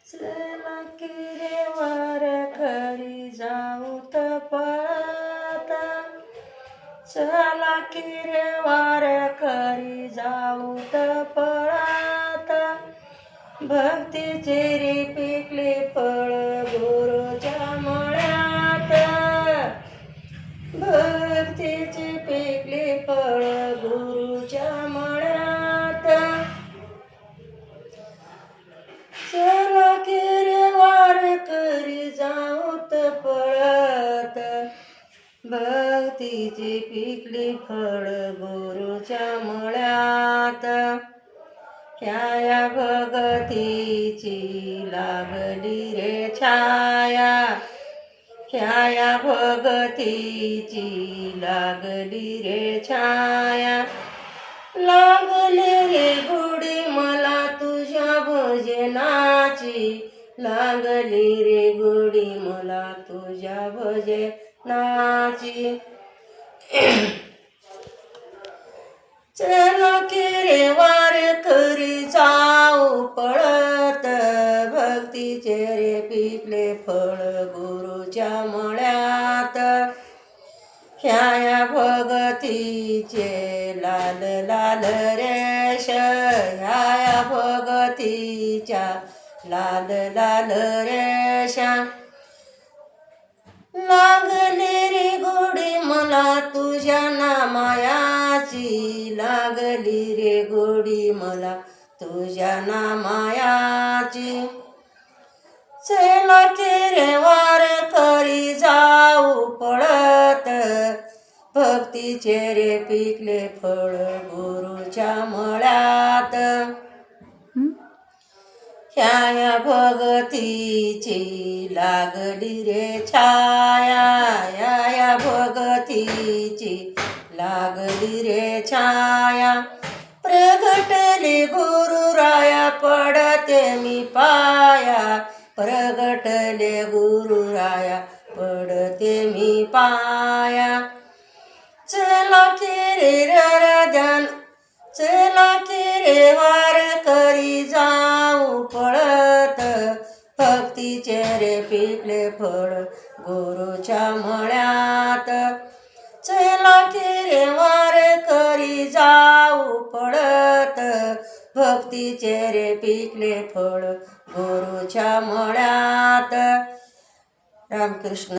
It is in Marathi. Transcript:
चला की रे वार खरी जाऊ पळता, चला की रे वार खरी जाऊ पळता, भक्तीचे रे पिकले फळ गुरुच्या मळ्यात, भक्तीचे पिकले फळ गुरुच्या मळ्यात. चला की रे वार करी जाऊत पळत, भक्तीची पिकली फळ गुरुच्या मळ्यात. ह्या भगतीची लागली रे छाया, ह्या भगतीची लागली रे छाया, लागले रे गोडी मला तुझ्या भजनाची, लागली रे गोडी मला तुझ्या भजनाची. चला की रे वार खरी जाऊ पळत, भक्तीचे रे पिकले फळ गुरुच्या मळ्यात. ह्या भगतीचे लाल लाल रेश, ह्या भगतीच्या लाल लाल रेषा, लागली रे गोडी मला तुझ्या नामायाची, लागली रे गोडी मला तुझ्या नामायाची. चला की रे वार खरी जाऊ पळत, भक्तीचे रे पिकले फळ गुरुच्या मळ्यात. ह्या भगतीची लागली रे छाया, ह्या भगतीची लागली रे छाया, प्रगटले गुरुराया पडते मी पाया, प्रगटले गुरुराया पडते मी पाया. चला की रे ररध्यान, चला की रे वार करी जाऊ पळत, भक्तीचे रे पिकले फळ गुरुच्या मळ्यात. चला की रे वार करी जाऊ पळत, भक्तीचे रे पिकले फळ गुरुच्या मळ्यात. रामकृष्ण.